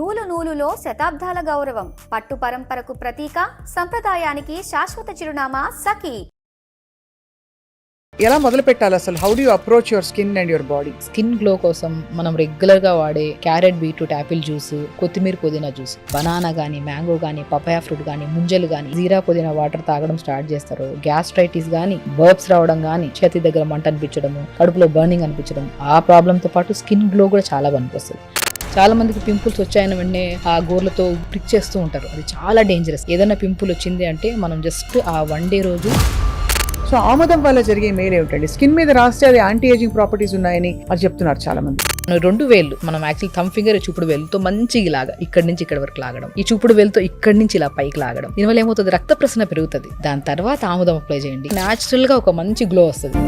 నూలు నూలులో శతాబ్దాల గౌరవం, పట్టు పరంపరకు ప్రతీక, సంప్రదాయానికి శాశ్వత చిరునామా సఖీ. ఎలా మొదలు పెట్టాలి అసలు? How do you approach your skin and your body? Skin glow కోసం మనం రెగ్యులర్ గా వాడే క్యారెట్ బీట్రూట్ యాపిల్ జ్యూస్, కొత్తిమీర పుదీనా జ్యూస్, బనానా గానీ, మ్యాంగో గానీ, పపాయా ఫ్రూట్ గానీ, ముంజలు గానీ, జీరా పుదీనా వాటర్ తాగడం స్టార్ట్ చేస్తారు. గ్యాస్ట్రైటిస్ గానీ, బర్బ్స్ రావడం గానీ, చేతి దగ్గర మంట అనిపించడము, కడుపులో బర్నింగ్ అనిపించడం, ఆ ప్రాబ్లమ్ తో పాటు స్కిన్ గ్లో కూడా చాలా పనికొస్తుంది. చాలా మందికి పింపుల్స్ వచ్చాయని వెంటనే ఆ గోర్లతో ప్రిక్ చేస్తూ ఉంటారు. అది చాలా డేంజరస్. ఏదైనా పింపుల్ వచ్చింది అంటే మనం జస్ట్ ఆ 1 day రోజు. సో ఆముదం వల్ల జరిగే మేలు ఏమిటండి? స్కిన్ మీద రాస్తే అది యాంటీ ఏజింగ్ ప్రాపర్టీస్ ఉన్నాయని అది చెప్తున్నారు చాలా మంది. 2 వేళ్ళు మనం యాక్చువల్ థమ్ ఫింగర్, చూపుడు వేలుతో మంచిగా ఇలాగా ఇక్కడి నుంచి ఇక్కడ వరకు లాగడం, ఈ చూపుడు వేలుతో ఇక్కడి నుంచి ఇలా పైకి లాగడం. దీనివల్ల ఏమవుతుంది, రక్త ప్రసరణ పెరుగుతుంది. దాని తర్వాత ఆముదం అప్లై చేయండి, న్యాచురల్ గా ఒక మంచి గ్లో వస్తుంది.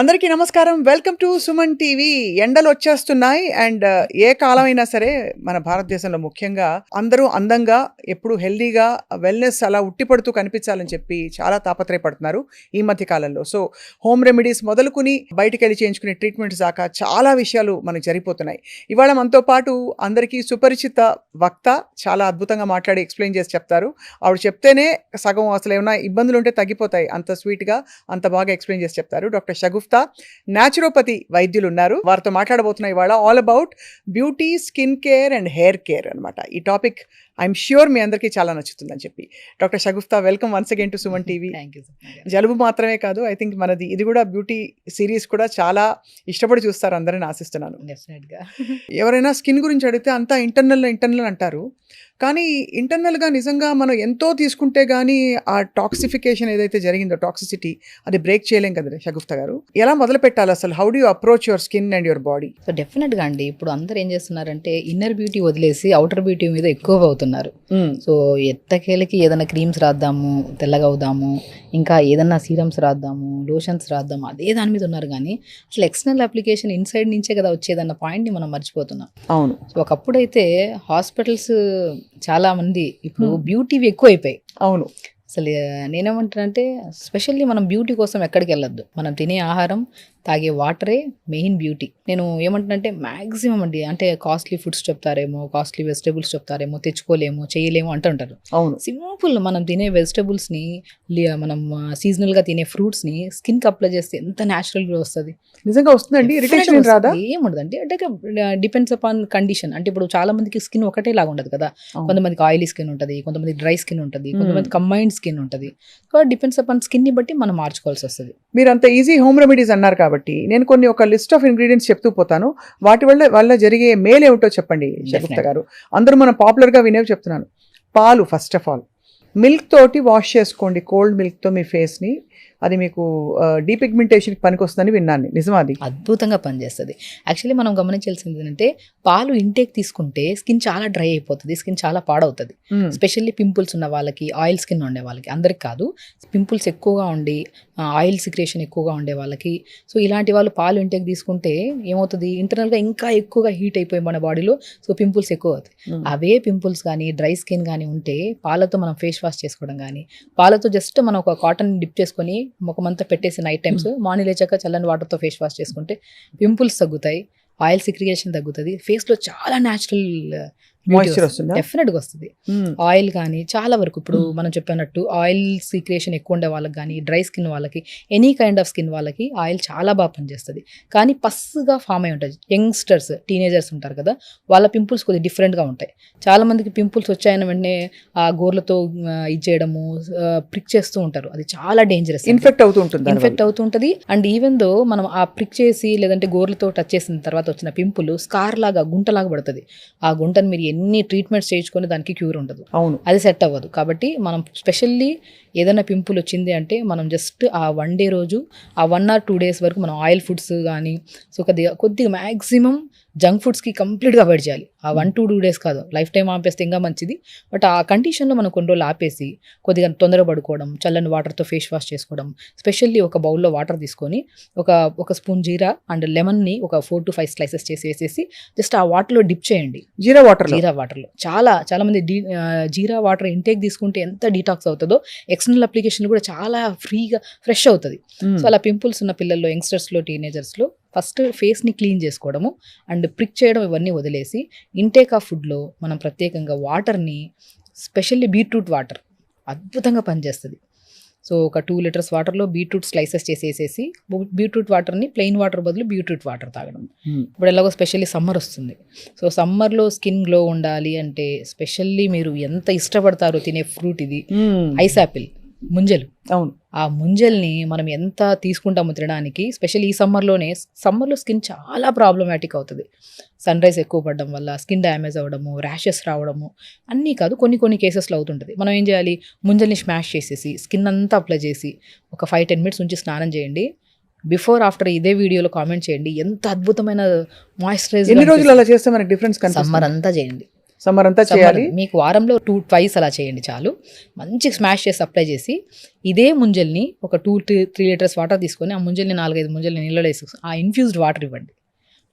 అందరికీ నమస్కారం, వెల్కమ్ టు సుమన్ టీవీ. ఎండలు వచ్చేస్తున్నాయి అండ్ ఏ కాలమైనా సరే మన భారతదేశంలో ముఖ్యంగా అందరూ అందంగా, ఎప్పుడు హెల్దీగా, వెల్నెస్ అలా ఉట్టిపడుతూ కనిపించాలని చెప్పి చాలా తాపత్రయపడుతున్నారు ఈ మధ్య కాలంలో. సో హోమ్ రెమెడీస్ మొదలుకుని బయటికి వెళ్ళి చేయించుకునే ట్రీట్మెంట్స్ దాకా చాలా విషయాలు మనకు జరిగిపోతున్నాయి. ఇవాళ మనతో పాటు అందరికీ సుపరిచిత వక్త చాలా అద్భుతంగా మాట్లాడి ఎక్స్ప్లెయిన్ చేసి చెప్తారు. ఆవిడ చెప్తేనే సగం అసలు ఏమైనా ఇబ్బందులు ఉంటే తగ్గిపోతాయి, అంత స్వీట్గా అంత బాగా ఎక్స్ప్లెయిన్ చేసి చెప్తారు. డాక్టర్ షగుఫ్తా న్యాచురోపతి వైద్యులు ఉన్నారు. వారితో మాట్లాడబోతున్నాయి ఇవాళ all about beauty, skin care and hair care అనమాట. ఈ టాపిక్ ఐఎమ్ ష్యూర్ మీ అందరికీ చాలా నచ్చుతుందని చెప్పి. Doctor Shagufta, welcome once again to Suman TV. జలుబు మాత్రమే కాదు, ఐ థింక్ మనది ఇది కూడా బ్యూటీ సిరీస్ కూడా చాలా ఇష్టపడి చూస్తారు అందరని ఆశిస్తున్నాను. ఎవరైనా స్కిన్ గురించి అడిగితే అంతా ఇంటర్నల్ అంటారు, కానీ ఇంటర్నల్గా నిజంగా మనం ఎంతో తీసుకుంటే కానీ ఆ టాక్సిఫికేషన్ ఏదైతే జరిగిందో, టాక్సిసిటీ, అది బ్రేక్ చేయలేం కదా షగుఫ్తా గారు. ఎలా మొదలు పెట్టాలి అసలు? How do you approach your skin and your body? So డెఫినెట్గా అండి, ఇప్పుడు అందరూ ఏం చేస్తున్నారంటే ఇన్నర్ బ్యూటీ వదిలేసి అవుటర్ బ్యూటీ మీద ఎక్కువ అవుతున్నారు. సో ఎత్తకేలకి ఏదైనా క్రీమ్స్ రాద్దాము, తెల్లగా అవుదాము, ఇంకా ఏదన్నా సీరమ్స్ రాద్దాము, లోషన్స్ రాద్దాము, అదే దాని మీద ఉన్నారు. కానీ అసలు ఎక్స్టర్నల్ అప్లికేషన్ ఇన్సైడ్ నుంచే కదా వచ్చేదన్న పాయింట్ని మనం మర్చిపోతున్నాం. అవును. సో ఒకప్పుడైతే హాస్పిటల్స్ చాలా మంది ఇప్పుడు బ్యూటీవి ఎక్కువ అయిపోయాయి. అవును. అసలు నేనేమంటానంటే స్పెషల్లీ మనం బ్యూటీ కోసం ఎక్కడికి వెళ్ళొద్దు. మనం తినే ఆహారం, తాగే వాటరే మెయిన్ బ్యూటీ. నేను ఏమంటానంటే మ్యాక్సిమం అండి, అంటే కాస్ట్లీ ఫుడ్స్ చెప్తారేమో, కాస్ట్లీ వెజిటేబుల్స్ చెప్తారేమో, తెచ్చుకోలేము, చేయలేము అంటుంటారు. అవును. సింపుల్ మనం తినే వెజిటేబుల్స్ని, మనం సీజనల్గా తినే ఫ్రూట్స్ని స్కిన్కి అప్లై చేస్తే ఎంత న్యాచురల్గా వస్తుంది. నిజంగా వస్తుందండి? ఇరిటేషన్ రాదా? ఏముండదండి, అంటే డిపెండ్స్ అపాన్ కండిషన్. అంటే ఇప్పుడు చాలా మందికి స్కిన్ ఒకటే లాగా ఉండదు కదా. కొంతమందికి ఆయిలీ స్కిన్ ఉంటుంది, కొంతమంది డ్రై స్కిన్ ఉంటుంది, కొంతమంది కంబైన్డ్ స్కిన్ ఉంటుంది. సో డిపెండ్స్ అపాన్ స్కిన్ని బట్టి మనం మార్చుకోవాల్సి వస్తుంది. మీరు అంత ఈజీ హోమ్ రెమెడీస్ అన్నారు కాబట్టి నేను ఒక లిస్ట్ ఆఫ్ ఇంగ్రీడియంట్స్ చెప్తూ పోతాను. వాటి వల్ల జరిగే మేలు ఏమిటో చెప్పండి షగుఫ్తా గారు. అందరూ మనం పాపులర్గా వినేవి చెప్తున్నాను. పాలు, ఫస్ట్ ఆఫ్ ఆల్ మిల్క్ తోటి వాష్ చేసుకోండి, కోల్డ్ మిల్క్తో మీ ఫేస్ని. అది మీకు డీపిగ్మెంటేషన్కి పనికి వస్తుందని విన్నాను, నిజమా? అది అద్భుతంగా పనిచేస్తుంది. యాక్చువల్లీ మనం గమనించాల్సింది ఏంటంటే పాలు ఇంటేక్ తీసుకుంటే స్కిన్ చాలా డ్రై అయిపోతుంది, స్కిన్ చాలా పాడవుతుంది. స్పెషల్లీ పింపుల్స్ ఉన్న వాళ్ళకి, ఆయిల్ స్కిన్ ఉండే వాళ్ళకి, అందరికి కాదు, పింపుల్స్ ఎక్కువగా ఉండి ఆయిల్ సిక్రేషన్ ఎక్కువగా ఉండే వాళ్ళకి. సో ఇలాంటి వాళ్ళు పాలు ఇంటేక్ తీసుకుంటే ఏమవుతుంది, ఇంటర్నల్గా ఇంకా ఎక్కువగా హీట్ అయిపోయి మన బాడీలో, సో పింపుల్స్ ఎక్కువ అవుతాయి. అవే పింపుల్స్ కానీ, డ్రై స్కిన్ కానీ ఉంటే పాలతో మనం ఫేస్ వాష్ చేసుకోవడం కానీ, పాలతో జస్ట్ మనం ఒక కాటన్ డిప్ చేసుకొని ముఖమంతా పెట్టేసి నైట్ టైమ్స్, మార్నింగ్ లేచాక చల్లని వాటర్తో ఫేస్ వాష్ చేసుకుంటే పింపుల్స్ తగ్గుతాయి, ఆయిల్ సిక్రియేషన్ తగ్గుతుంది, ఫేస్లో చాలా న్యాచురల్ మాయిశ్చర్ వస్తుంది, డెఫినెట్గా వస్తుంది. ఆయిల్ కానీ చాలా వరకు ఇప్పుడు మనం చెప్పినట్టు ఆయిల్ సీక్రియేషన్ ఎక్కువ ఉండే వాళ్ళకి కానీ, డ్రై స్కిన్ వాళ్ళకి, ఎనీ కైండ్ ఆఫ్ స్కిన్ వాళ్ళకి ఆయిల్ చాలా బాగా పనిచేస్తుంది. కానీ పస్సుగా ఫామ్ అయి ఉంటుంది. యంగ్స్టర్స్, టీనేజర్స్ ఉంటారు కదా, వాళ్ళ పింపుల్స్ కొద్దిగా డిఫరెంట్గా ఉంటాయి. చాలా మందికి పింపుల్స్ వచ్చాయని వెంటనే ఆ గోర్లతో ఇది చేయడము, ప్రిక్ చేస్తూ ఉంటారు. అది చాలా డేంజరస్, ఇన్ఫెక్ట్ అవుతూ ఉంటుంది. అండ్ ఈవెన్ దో మనం ఆ ప్రిక్ చేసి లేదంటే గోర్లతో టచ్ చేసిన తర్వాత వచ్చిన పింపుల్ స్కార్ లాగా, గుంటలాగా పడుతుంది. ఆ గుంటను మీరు ఎన్ని ట్రీట్మెంట్స్ చేయించుకొని దానికి క్యూర్ ఉండదు. అవును. అది సెట్ అవ్వదు. కాబట్టి మనం స్పెషల్లీ ఏదైనా పింపుల్ వచ్చింది అంటే మనం జస్ట్ ఆ 1 day రోజు, ఆ 1 or 2 days వరకు మనం ఆయిల్ ఫుడ్స్ కానీ, సో కొద్దిగా మ్యాక్సిమం జంక్ ఫుడ్స్కి కంప్లీట్గా అవాయిడ్ చేయాలి. ఆ 1-2 days కాదు, లైఫ్ టైం ఆపేస్తే ఇంకా మంచిది. బట్ ఆ కండిషన్లో మనం కొన్ని రోజులు ఆపేసి కొద్దిగా తొందర పడుకోవడం, చల్లని వాటర్తో ఫేస్ వాష్ చేసుకోవడం, స్పెషల్లీ ఒక బౌల్లో వాటర్ తీసుకొని ఒక స్పూన్ జీరా అండ్ లెమన్ని ఒక 4 to 5 slices చేసి వేసేసి జస్ట్ ఆ వాటర్లో డిప్ చేయండి. జీరా వాటర్లో చాలా మంది జీరా వాటర్ ఇంటేక్ తీసుకుంటే ఎంత డీటాక్స్ అవుతుందో ఎక్స్టర్నల్ అప్లికేషన్ కూడా చాలా ఫ్రీగా ఫ్రెష్ అవుతుంది. సో అలా పింపుల్స్ ఉన్న పిల్లల్లో, యంగ్స్టర్స్లో, టీనేజర్స్లో ఫస్ట్ ఫేస్ని క్లీన్ చేసుకోవడము అండ్ ప్రిక్ చేయడం ఇవన్నీ వదిలేసి ఇంటేక్ ఆఫ్ ఫుడ్లో మనం ప్రత్యేకంగా వాటర్ని, స్పెషల్లీ బీట్రూట్ వాటర్ అద్భుతంగా పనిచేస్తుంది. సో ఒక 2 liters వాటర్లో బీట్రూట్ స్లైసెస్ చేసేసి బీట్రూట్ వాటర్ని ప్లెయిన్ వాటర్ బదులు బీట్రూట్ వాటర్ తాగడం. ఇప్పుడు ఎలాగో స్పెషల్లీ సమ్మర్ వస్తుంది. సో సమ్మర్లో స్కిన్ గ్లో ఉండాలి అంటే స్పెషల్లీ మీరు ఎంత ఇష్టపడతారో తినే ఫ్రూట్ ఇది ఐస్ యాపిల్, ముంజలు. అవును, ఆ ముంజల్ని మనం ఎంత తీసుకుంటామో తినడానికి, స్పెషల్ ఈ సమ్మర్లో స్కిన్ చాలా ప్రాబ్లమాటిక్ అవుతుంది. సన్ రైజ్ ఎక్కువ పడడం వల్ల స్కిన్ డ్యామేజ్ అవ్వడము, ర్యాషెస్ రావడము, అన్నీ కాదు కొన్ని కేసెస్లో అవుతుంటుంది. మనం ఏం చేయాలి, ముంజల్ని స్మాష్ చేసేసి స్కిన్ అంతా అప్లై చేసి ఒక 5-10 minutes ఉంచి స్నానం చేయండి. బిఫోర్ ఆఫ్టర్ ఇదే వీడియోలో కామెంట్ చేయండి ఎంత అద్భుతమైన మాయిశ్చరైజర్. ఎన్ని రోజులు అలా చేస్తే మనకి డిఫరెన్స్ కనిపిస్తుంది? సమ్మర్ అంతా చేయండి. సమ్మర్ అంతా చేయాలి. మీకు వారంలో 2-twice అలా చేయండి చాలు. మంచి స్మాష్ చేసి అప్లై చేసి ఇదే ముంజల్ని ఒక 2-3 liters వాటర్ తీసుకొని ఆ ముంజల్ని 4-5 ముంజల్ని నీళ్ళలో వేసి ఆ ఇన్ఫ్యూజ్డ్ వాటర్ ఇవ్వండి.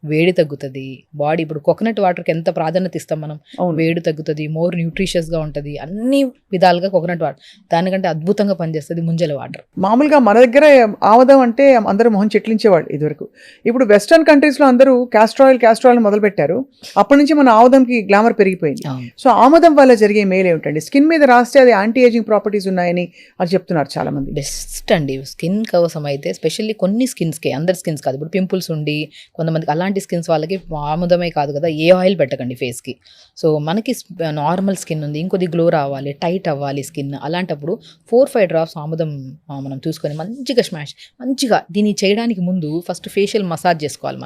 వేడి తగ్గుతుంది బాడీ. ఇప్పుడు కోకోనట్ వాటర్కి ఎంత ప్రాధాన్యత ఇస్తాం మనం, వేడి తగ్గుతుంది, మోర్ న్యూట్రిషియస్గా ఉంటుంది, అన్ని విధాలుగా కోకోనట్ వాటర్ దానికంటే అద్భుతంగా పనిచేస్తుంది ముంజల వాటర్. మామూలుగా మన దగ్గర ఆముదం అంటే అందరూ మొహం చెట్లించేవాళ్ళు ఇదివరకు. ఇప్పుడు వెస్టర్న్ కంట్రీస్లో అందరూ క్యాస్ట్రాయిల్ మొదలు పెట్టారు. అప్పటి నుంచి మన ఆముదంకి గ్లామర్ పెరిగిపోయింది. సో ఆముదం వల్ల జరిగే మేలు ఏమిటండి? స్కిన్ మీద రాస్తే అది యాంటీ ఏజింగ్ ప్రాపర్టీస్ ఉన్నాయని అది చెప్తున్నారు చాలా మంది. బెస్ట్ అండి స్కిన్ కోసం అయితే, స్పెషల్లీ కొన్ని స్కిన్స్కి, అందరి స్కిన్స్ కాదు. ఇప్పుడు పింపుల్స్ ఉండి కొంతమందికి అలాంటి స్కిన్స్ వాళ్ళకి ఆముదమే కాదు కదా, ఏ ఆయిల్ పెట్టకండి ఫేస్కి. సో మనకి నార్మల్ స్కిన్ ఉంది, ఇంకొద్ది గ్లో రావాలి, టైట్ అవ్వాలి స్కిన్, అలాంటప్పుడు 4-5 drops ఆముదం మనం చూసుకొని మంచిగా దీన్ని చేయడానికి ముందు ఫస్ట్ ఫేషియల్ మసాజ్ చేసుకోవాలి.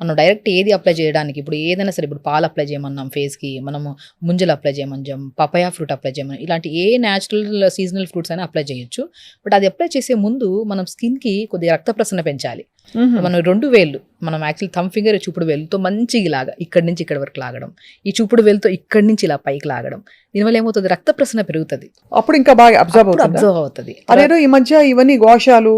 మనం డైరెక్ట్ ఏది అప్లై చేయడానికి, ఇప్పుడు ఏదైనా సరే, ఇప్పుడు పాలు అప్లై చేయమన్నాం ఫేస్కి, మనము ముంజలు అప్లై చేయమన్నాం, పపాయా ఫ్రూట్ అప్లై చేయమని, ఇలాంటి ఏ న్యాచురల్ సీజనల్ ఫ్రూట్స్ అయినా అప్లై చేయొచ్చు. బట్ అది అప్లై చేసే ముందు మనం స్కిన్కి కొద్దిగా రక్త ప్రసరణ పెంచాలి. మనం 2 వేళ్ళు, మనం యాక్చువల్ థమ్ ఫింగర్, చూపుడు వేలుతో మంచిగా ఇలాగా ఇక్కడి నుంచి ఇక్కడ వరకు లాగడం, ఈ చూపుడు వేలుతో ఇక్కడి నుంచి ఇలా పైకి లాగడం, దీనివల్ల ఏమవుతుంది, రక్త ప్రసరణ పెరుగుతుంది. అప్పుడు ఇంకా బాగా అబ్జర్వ్ అవుతుంది. అదేదో ఈ మధ్య ఇవన్నీ గోషాలు,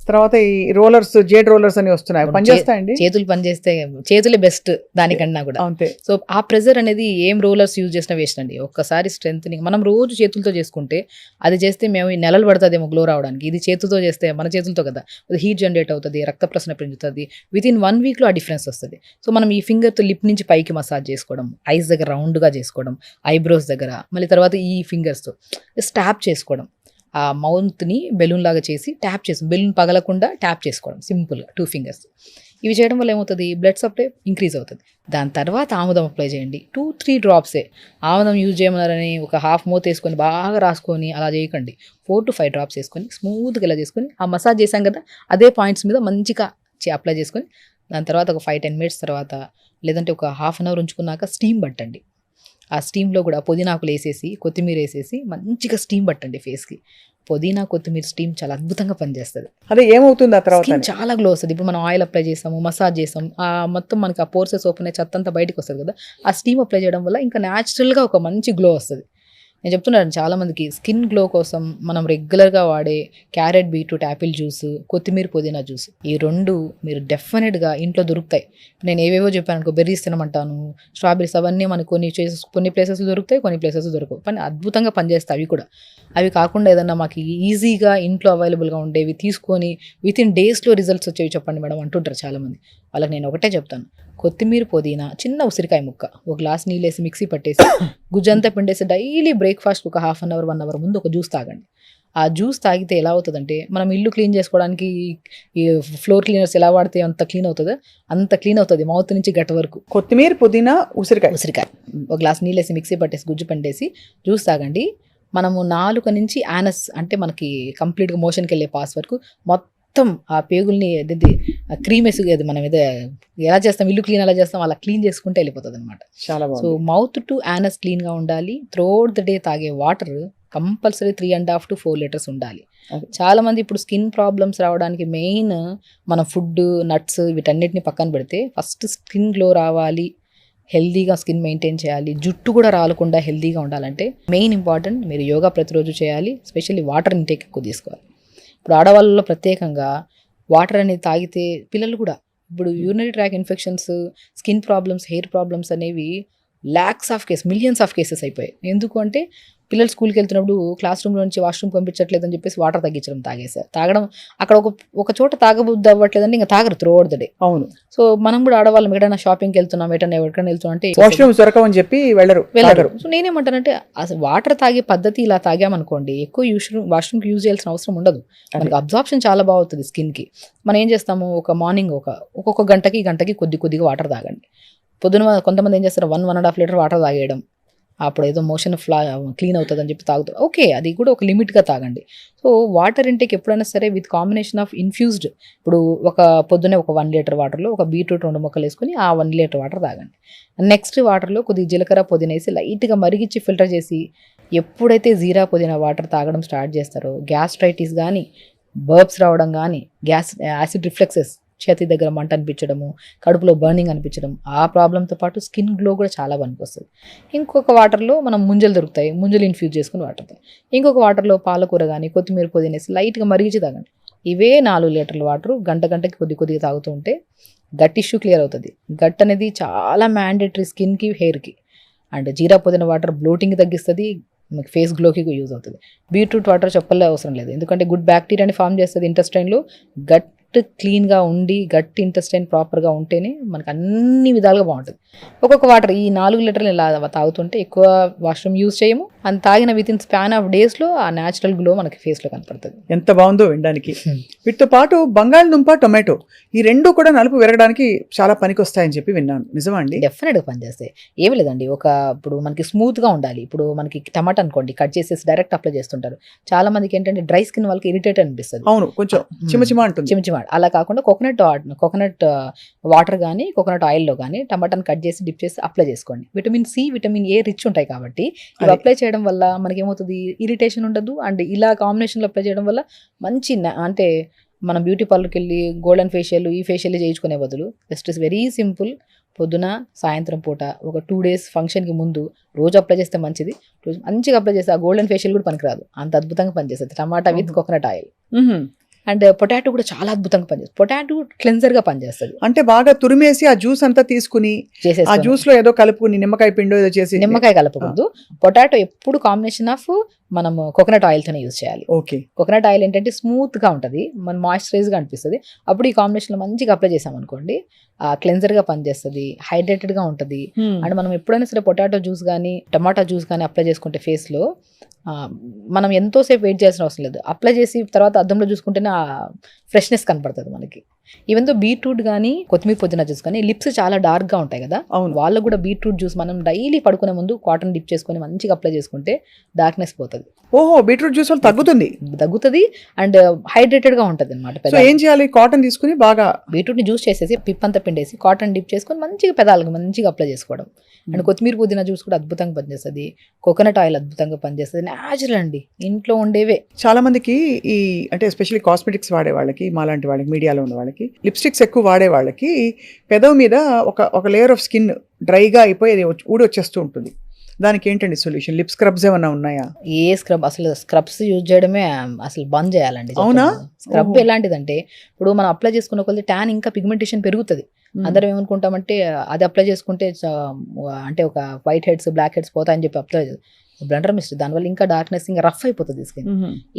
తర్వాత ఈ రోలర్స్, జేడ్ రోలర్స్ అని వస్తున్నాయి, పనిచేస్తాయండి? చేతులు పనిచేస్తే, చేతులే బెస్ట్ దానికన్నా కూడా. అంతే. సో ఆ ప్రెజర్ అనేది ఏం రోలర్స్ యూజ్ చేసినా వేస్ట్ అండి. ఒక్కసారి స్ట్రెంత్నింగ్ మనం రోజు చేతులతో చేసుకుంటే, అది చేస్తే మేము ఈ నెలలు పడుతుందేమో గ్లో రావడానికి, ఇది చేతులతో చేస్తే మన చేతులతో కదా, హీట్ జనరేట్ అవుతుంది, రక్త ప్రసరణ పెంచుతుంది, వితిన్ 1 weekలో ఆ డిఫరెన్స్ వస్తుంది. సో మనం ఈ ఫింగర్తో లిప్ నుంచి పైకి మసాజ్ చేసుకోవడం, ఐస్ దగ్గర రౌండ్గా చేసుకోవడం, ఐబ్రోస్ దగ్గర, మళ్ళీ తర్వాత ఈ ఫింగర్స్తో ట్యాప్ చేసుకోవడం, ఆ మౌత్ని బెలూన్ లాగా చేసి ట్యాప్ చేసి, బెలూన్ పగలకుండా ట్యాప్ చేసుకోవడం సింపుల్గా 2 fingers. ఇవి చేయడం వల్ల ఏమవుతుంది, బ్లడ్ సప్లై ఇంక్రీజ్ అవుతుంది. దాని తర్వాత ఆముదం అప్లై చేయండి. 2-3 drops ఆముదం యూజ్ చేయమన్నారని ఒక హాఫ్ మౌత్ వేసుకొని బాగా రాసుకొని అలా చేయకండి. 4-5 drops వేసుకొని స్మూత్గా ఇలా చేసుకొని, ఆ మసాజ్ చేసాం కదా అదే పాయింట్స్ మీద మంచిగా అప్లై చేసుకొని, దాని తర్వాత ఒక 5-10 minutes తర్వాత, లేదంటే ఒక half an hour ఉంచుకున్నాక స్టీమ్ పట్టండి. ఆ స్టీమ్లో కూడా పుదీనాకులు వేసేసి, కొత్తిమీర వేసేసి మంచిగా స్టీమ్ పట్టండి ఫేస్కి. పుదీనా, కొత్తిమీర స్టీమ్ చాలా అద్భుతంగా పనిచేస్తుంది. అదే ఏమవుతుంది, ఆ తర్వాత చాలా గ్లో వస్తుంది. ఇప్పుడు మనం ఆయిల్ అప్లై చేసాము, మసాజ్ చేసాం, ఆ మొత్తం మనకి ఆ పోర్సెస్ ఓపెన్ అయ్యి చెత్త అంతా బయటకు వస్తుంది కదా, ఆ స్టీమ్ అప్లై చేయడం వల్ల ఇంకా న్యాచురల్గా ఒక మంచి గ్లో వస్తుంది. నేను చెప్తున్నాను చాలామందికి స్కిన్ గ్లో కోసం మనం రెగ్యులర్గా వాడే క్యారెట్, బీట్రూట్, యాపిల్ జ్యూస్, కొత్తిమీర, పుదీనా జ్యూస్, ఈ 2 మీరు డెఫినెట్గా ఇంట్లో దొరుకుతాయి. నేను ఏవేవో చెప్పాను అనుకో, బెర్రీస్ తినమంటాను, స్ట్రాబెరీస్, అవన్నీ మనకు కొన్ని ప్లేసెస్లో దొరుకుతాయి, కొన్ని ప్లేసెస్లో దొరకవు, కానీ అద్భుతంగా పనిచేస్తాయి అవి కూడా. అవి కాకుండా ఏదన్నా మాకు ఈజీగా ఇంట్లో అవైలబుల్గా ఉండేవి తీసుకొని వితిన్ డేస్లో రిజల్ట్స్ వచ్చేవి చెప్పండి మేడం అంటుంటారు చాలామంది. వాళ్ళకి నేను ఒకటే చెప్తాను, కొత్తిమీర, పుదీనా, చిన్న ఉసిరికాయ ముక్క, ఒక గ్లాస్ నీళ్ళు వేసి మిక్సీ పట్టేసి గుజ్జంతా పిండేసి డైలీ బ్రేక్ఫాస్ట్ ఒక 1/2 hour 1 hour ముందు ఒక జ్యూస్ తాగండి. ఆ జ్యూస్ తాగితే ఎలా అవుతుందంటే, మనం ఇల్లు క్లీన్ చేసుకోవడానికి ఈ ఫ్లోర్ క్లీనర్స్ ఎలా వాడితే అంత క్లీన్ అవుతుందో అంత క్లీన్ అవుతుంది మౌత్ నుంచి గట్ వరకు. కొత్తిమీర, పుదీనా, ఉసిరికాయ ఒక గ్లాస్ నీళ్ళు వేసి మిక్సీ పట్టేసి గుజ్జు పిండేసి జ్యూస్ తాగండి. మనము 4 నుంచి యానస్ అంటే మనకి కంప్లీట్గా మోషన్కి వెళ్ళే పాస్ వరకు మొత్తం ఆ పేగుల్ని క్రీమ్ వేసి, అది మనం ఏదో ఎలా చేస్తాం, ఇల్లు క్లీన్ ఎలా చేస్తాం అలా క్లీన్ చేసుకుంటే వెళ్ళిపోతుంది అనమాట. చాలా బాగుంది. సో మౌత్ టు యానస్ క్లీన్గా ఉండాలి. త్రూఅవుట్ ద డే తాగే వాటర్ కంపల్సరీ 3.5 to 4 లీటర్స్ ఉండాలి. అది. చాలా మంది ఇప్పుడు స్కిన్ ప్రాబ్లమ్స్ రావడానికి మెయిన్ మన ఫుడ్, నట్స్ వీటన్నిటిని పక్కన పెడితే ఫస్ట్ స్కిన్ గ్లో రావాలి, హెల్దీగా స్కిన్ మెయింటైన్ చేయాలి, జుట్టు కూడా రాలకుండా హెల్దీగా ఉండాలంటే మెయిన్ ఇంపార్టెంట్ మీరు యోగా ప్రతిరోజు చేయాలి. స్పెషల్లీ వాటర్ ఇంటేక్ ఎక్కువ తీసుకోవాలి. ఇప్పుడు ఆడవాళ్ళలో ప్రత్యేకంగా వాటర్ అనేది తాగితే పిల్లలు కూడా ఇప్పుడు urinary tract infections, skin problems, hair problems అనేవి మిలియన్స్ ఆఫ్ కేసెస్ అయిపోయాయి. ఎందుకు అంటే పిల్లలు స్కూల్కి వెళ్తున్నప్పుడు క్లాస్ రూమ్లో నుంచి వాష్రూమ్ పంపించట్లేదని చెప్పేసి వాటర్ తగ్గించడం, తాగడం అక్కడ ఒక చోట తాగబుద్ధి అవ్వట్లేదంటే ఇంకా తాగరు త్రూ అవుట్ ద డే. అవును. సో మనం కూడా ఆడవాళ్ళం ఎక్కడైనా షాపింగ్కి వెళ్తున్నాం, ఎక్కడికైనా వెళ్తున్నాం అంటే వాష్రూమ్ దొరకవని చెప్పి వెళ్ళరు. సో నేనేమంటానంటే అసలు వాటర్ తాగే పద్ధతి ఇలా తాగామనుకోండి ఎక్కువ వాష్రూమ్కి యూజ్ చేయాల్సిన అవసరం ఉండదు. మనకి అబ్జార్ప్షన్ చాలా బాగుంటుంది స్కిన్కి. మనం ఏం చేస్తాము, ఒక మార్నింగ్ ఒక్కొక్క గంటకి కొద్దిగా వాటర్ తాగండి. పొద్దున కొంతమంది ఏం చేస్తారు 1.5 లీటర్ వాటర్ తాగేయడం, అప్పుడు ఏదో మోషన్ క్లీన్ అవుతుంది అని చెప్పి తాగుతారు. ఓకే, అది కూడా ఒక లిమిట్గా తాగండి. సో వాటర్ ఇంటేక్ ఎప్పుడైనా సరే విత్ కాంబినేషన్ ఆఫ్ ఇన్ఫ్యూజ్డ్, ఇప్పుడు పొద్దున్నే ఒక 1 లీటర్ వాటర్లో ఒక బీట్రూట్ 2 ముక్కలు వేసుకుని ఆ 1 లీటర్ వాటర్ తాగండి. నెక్స్ట్ వాటర్లో కొద్దిగా జీలకర్ర, పుదీనా వేసి లైట్గా మరిగించి ఫిల్టర్ చేసి ఎప్పుడైతే జీరా పుదీనా వాటర్ తాగడం స్టార్ట్ చేస్తారో గ్యాస్ట్రైటిస్ కానీ, బర్బ్స్ రావడం కానీ, యాసిడ్ రిఫ్లెక్సెస్, చేతి దగ్గర మంట అనిపించడము, కడుపులో బర్నింగ్ అనిపించడం, ఆ ప్రాబ్లంతో పాటు స్కిన్ గ్లో కూడా చాలా పనికొస్తుంది. ఇంకొక వాటర్లో మనం ముంజలు దొరుకుతాయి, ముంజలు ఇన్ఫ్యూజ్ చేసుకుని వాటర్. ఇంకొక వాటర్లో పాలకూర కానీ, కొత్తిమీర, పుదీనా వేసి లైట్గా మరిగించి తాగండి. ఇవే 4 లీటర్ల వాటర్ గంటకి కొద్దిగా తాగుతూ ఉంటే గట్ ఇష్యూ క్లియర్ అవుతుంది. గట్ అనేది చాలా మ్యాండేటరీ స్కిన్కి, హెయిర్కి. అండ్ జీరా పుదీనా వాటర్ బ్లోటింగ్ తగ్గిస్తుంది, మీకు ఫేస్ గ్లోకి యూజ్ అవుతుంది. బీట్రూట్ వాటర్ చెప్పలే అవసరం లేదు, ఎందుకంటే గుడ్ బ్యాక్టీరియాని ఫామ్ చేస్తుంది ఇంటెస్టైన్లో. గట్ క్లీన్గా ఉండి గట్ ఇంటెస్టైన్ ప్రాపర్గా ఉంటేనే మనకు అన్ని విధాలుగా బాగుంటుంది. ఒక్కొక్క వాటర్ ఈ 4 లీటర్లు ఇలా తాగుతుంటే ఎక్కువ వాష్రూమ్ యూజ్ చేయము, అది తాగిన విత్ ఇన్ స్పాన్ ఆఫ్ డేస్లో ఆ న్యాచురల్ గ్లో మనకి ఫేస్లో కనపడుతుంది. ఎంత బాగుందో వినడానికి. వీటితో పాటు బంగాళదుంప, టొమాటో ఈ రెండు కూడా నలుపు విరగడానికి చాలా పనికొస్తాయని చెప్పి విన్నాను. నిజమా అండి? డెఫినెట్గా పనిచేస్తాయి. ఏమి లేదండి, ఇప్పుడు మనకి స్మూత్గా ఉండాలి. ఇప్పుడు మనకి టమాటా అనుకోండి, కట్ చేసేసి డైరెక్ట్ అప్లై చేస్తుంటారు. చాలా మందికి ఏంటంటే డ్రై స్కిన్ వాళ్ళకి ఇరిటేట్ అనిపిస్తుంది. అవును, కొంచెం చిమచిమ అంటుంది. అలా కాకుండా కోకోనట్ వాటర్ కానీ, కోకోనట్ ఆయిల్లో కానీ టమాటాని కట్ చేసి డిప్ చేసి అప్లై చేసుకోండి. Vitamin C, vitamin A rich ఉంటాయి కాబట్టి ఇవి అప్లై చేయడం వల్ల మనకి ఏమవుతుంది, ఇరిటేషన్ ఉండదు. అండ్ ఇలా కాంబినేషన్లో అప్లై చేయడం వల్ల మంచి అంటే మనం బ్యూటీ పార్లర్కి వెళ్ళి గోల్డెన్ ఫేషియల్, ఈ ఫేషియల్ చేయించుకునే బదులు జస్ట్ ఇస్ వెరీ సింపుల్. పొద్దున, సాయంత్రం పూట ఒక 2 days ఫంక్షన్కి ముందు రోజు అప్లై చేస్తే మంచిది. రోజు మంచిగా అప్లై చేస్తే ఆ గోల్డెన్ ఫేషియల్ కూడా పనికిరాదు, అంత అద్భుతంగా పనిచేస్తుంది. Tomato with coconut oil. And potato కూడా చాలా అద్భుతంగా పనిచేస్తుంది. పొటాటో క్లెన్జర్గా పనిచేస్తుంది. అంటే బాగా తురిమేసి ఆ జ్యూస్ అంతా తీసుకుని ఆ జ్యూస్ లో ఏదో కలుపుకుని నిమ్మకాయ పిండో ఏదో చేసి. నిమ్మకాయ కలపకూడదు. పొటాటో ఎప్పుడు కాంబినేషన్ ఆఫ్ మనం కోకోనట్ ఆయిల్తోనే యూజ్ చేయాలి. ఓకే. కోకోనట్ ఆయిల్ ఏంటంటే స్మూత్గా ఉంటుంది, మన మాయిశ్చరైజ్గా అనిపిస్తుంది. అప్పుడు ఈ కాంబినేషన్లో మంచిగా అప్లై చేసామనుకోండి, క్లెన్జర్గా పనిచేస్తుంది, హైడ్రేటెడ్గా ఉంటుంది. అండ్ మనం ఎప్పుడైనా సరే పొటాటో జ్యూస్ కానీ, టమాటా జ్యూస్ కానీ అప్లై చేసుకుంటే ఫేస్లో మనం ఎంతోసేపు వెయిట్ చేయాల్సిన అవసరం లేదు. అప్లై చేసి తర్వాత అద్దంలో చూసుకుంటేనే ఆ ఫ్రెష్నెస్ కనపడుతుంది మనకి. ఈవెన్ తో బీట్రూట్ కానీ, కొత్తిమీర, పుదీనా జ్యూస్ కానీ లిప్స్ చాలా డార్క్గా ఉంటాయి కదా, వాళ్ళకు కూడా బీట్రూట్ జ్యూస్ మనం డైలీ పడుకునే ముందు కాటన్ డిప్ చేసుకొని మంచిగా అప్లై చేసుకుంటే డార్క్నెస్ పోతుంది. ఓహో, బీట్రూట్ జ్యూస్ వల్ల తగ్గుతుంది అండ్ హైడ్రేటెడ్గా ఉంటుంది అనమాట. సో ఏం చేయాలి, కాటన్ తీసుకుని బాగా బీట్రూట్ ని జ్యూస్ చేసేసి పిప్పంతా పిండేసి కాటన్ డిప్ చేసుకొని మంచిగా పెదాలకు మంచిగా అప్లై చేసుకోవడం. అండ్ కొత్తిమీర, పుదీనా జ్యూస్ కూడా అద్భుతంగా పనిచేస్తుంది. కోకోనట్ ఆయిల్ అద్భుతంగా పనిచేస్తుంది. న్యాచురల్ అండి, ఇంట్లో ఉండేవే. చాలా మందికి ఈ అంటే ఎస్పెషల్లీ కాస్మెటిక్స్ వాడే వాళ్ళకి, మాలాంటి వాళ్ళకి, మీడియాలో ఉన్న వాళ్ళకి, లిప్స్టిక్స్ ఎక్కువ వాడే వాళ్ళకి పెదవు మీద ఒక లేయర్ ఆఫ్ స్కిన్ డ్రైగా అయిపోయి అది ఊడి వచ్చేస్తూ ఉంటుంది. దానికి ఏంటండి సొల్యూషన్? లిప్ స్క్రబ్స్ ఏమన్నా ఉన్నాయా? ఏ స్క్రబ్, అసలు స్క్రబ్స్ యూజ్ చేయడమే అసలు బంద్ చేయాలండి. అవునా? స్క్రబ్ ఎలాంటిదంటే ఇప్పుడు మనం అప్లై చేసుకున్న కొద్ది ట్యాన్ ఇంకా పిగ్మెంటేషన్ పెరుగుతుంది. అందరం ఏమనుకుంటామంటే అది అప్లై చేసుకుంటే అంటే ఒక వైట్ హెడ్స్, బ్లాక్ హెడ్స్ పోతాయని చెప్పి అప్లై బ్లండర్ మిస్టేక్. దానివల్ల ఇంకా డార్క్నెస్, ఇంకా రఫ్ అయిపోతుంది స్కిన్.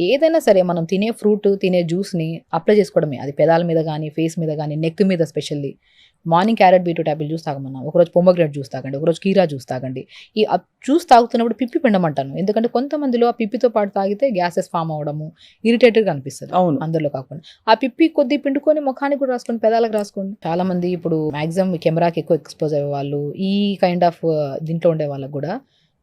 ఏదైనా సరే మనం తినే ఫ్రూట్, తినే జ్యూస్ని అప్లై చేసుకోవడమే. అది పెదాల మీద కానీ, ఫేస్ మీద కానీ, నెక్ మీద specially. Morning carrot, beetroot, apple juice తాగమన్నా, ఒకరోజు పొమోగ్రానేట్ జ్యూస్ తాగండి, ఒకరోజు కీరా జ్యూస్ తాగండి. ఈ జ్యూస్ తాగుతున్నప్పుడు పిప్పి పిండమంటాను, ఎందుకంటే కొంతమందిలో ఆ పిప్పితో పాటు తాగితే గ్యాసెస్ ఫామ్ అవ్వడము, ఇరిటేటెడ్గా అనిపిస్తుంది. అవును, అందరిలో కాకుండా ఆ పిప్పి కొద్ది పిండుకొని ముఖానికి కూడా రాసుకోండి, పెదాలకు రాసుకోండి. చాలా మంది ఇప్పుడు మాక్సిమం కెమెరాకి ఎక్కువ ఎక్స్పోజ్ అయ్యే వాళ్ళు, ఈ కైండ్ ఆఫ్ దీంట్లో ఉండే వాళ్ళకు కూడా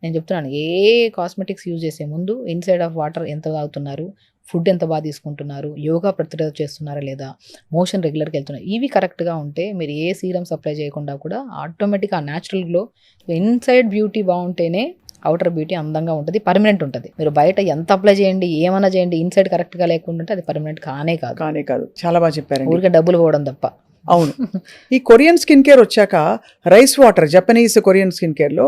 నేను చెప్తున్నాను, ఏ కాస్మెటిక్స్ యూజ్ చేసే ముందు ఇన్సైడ్ ఆఫ్ వాటర్ ఎంత తాగుతున్నారు, ఫుడ్ ఎంత బాగా తీసుకుంటున్నారు, యోగా ప్రతిరోజు చేస్తున్నారా లేదా, మోషన్ రెగ్యులర్గా వెళ్తున్నారు, ఇవి కరెక్ట్గా ఉంటే మీరు ఏ సీరమ్స్ అప్లై చేయకుండా కూడా ఆటోమేటిక్గా ఆ న్యాచురల్ గ్లో, ఇన్సైడ్ బ్యూటీ బాగుంటేనే అవుటర్ బ్యూటీ అందంగా ఉంటుంది, పర్మనెంట్ ఉంటుంది. మీరు బయట ఎంత అప్లై చేయండి, ఏమైనా చేయండి, ఇన్సైడ్ కరెక్ట్గా లేకుండా ఉంటే అది పర్మనెంట్ కానే కాదు. చాలా బాగా చెప్పారండి. ఊరికే డబ్బులు పోవడం తప్ప. అవును. ఈ కొరియన్ స్కిన్ కేర్ వచ్చాక rice water, Japanese Korean skin కేర్లో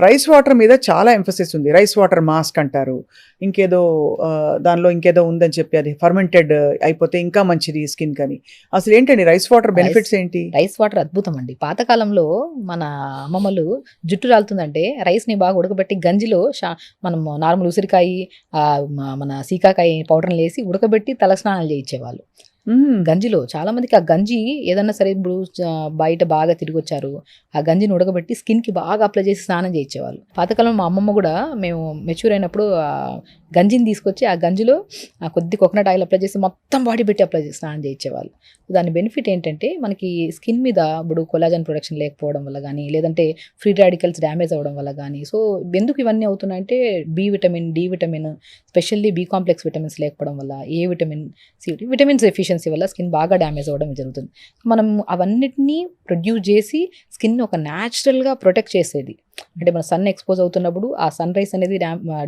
రైస్ వాటర్ మీద చాలా ఎంఫసిస్ ఉంది. రైస్ వాటర్ మాస్క్ అంటారు, ఇంకేదో దానిలో ఇంకేదో ఉందని చెప్పి అది ఫర్మెంటెడ్ అయిపోతే ఇంకా మంచిది స్కిన్ కని. అసలు ఏంటండి రైస్ వాటర్ బెనిఫిట్స్ ఏంటి? రైస్ వాటర్ అద్భుతం అండి. పాతకాలంలో మన అమ్మమ్మలు జుట్టు రాలుతుందంటే రైస్ని బాగా ఉడకబెట్టి గంజిలో మనం నార్మల్ ఉసిరికాయ, మన సీకాకాయ పౌడర్ని వేసి ఉడకబెట్టి తలస్నానాలు చేయించేవాళ్ళు గంజిలో. చాలా మందికి ఆ గంజి ఏదన్నా సరే, ఇప్పుడు బయట బాగా తిరిగి వచ్చారు, ఆ గంజిని ఉడకబెట్టి స్కిన్కి బాగా అప్లై చేసి స్నానం చేయించేవాళ్ళు. పాతకాలంలో మా అమ్మమ్మ కూడా మేము మెచ్యూర్ అయినప్పుడు ఆ గంజిని తీసుకొచ్చి ఆ గంజిలో కొద్ది కోకోనట్ ఆయిల్ అప్లై చేసి మొత్తం బాడీ పెట్టి అప్లై చేసి స్నానం చేయించేవాళ్ళు. దాని బెనిఫిట్ ఏంటంటే మనకి స్కిన్ మీద ఇప్పుడు కొలాజన్ ప్రొడక్షన్ లేకపోవడం వల్ల కానీ, లేదంటే ఫ్రీ రాడికల్స్ డ్యామేజ్ అవ్వడం వల్ల కానీ. సో ఎందుకు ఇవన్నీ అవుతున్నాయంటే B vitamin, D vitamin, specially B complex vitamins లేకపోవడం వల్ల, A vitamin, C vitamins efficiency వల్ల స్కిన్ బాగా డ్యామేజ్ అవ్వడం జరుగుతుంది. మనం అవన్నిటినీ ప్రొడ్యూస్ చేసి స్కిన్ ఒక న్యాచురల్గా ప్రొటెక్ట్ చేసేది. అంటే మన సన్ ఎక్స్పోజ్ అవుతున్నప్పుడు ఆ సన్ రైస్ అనేది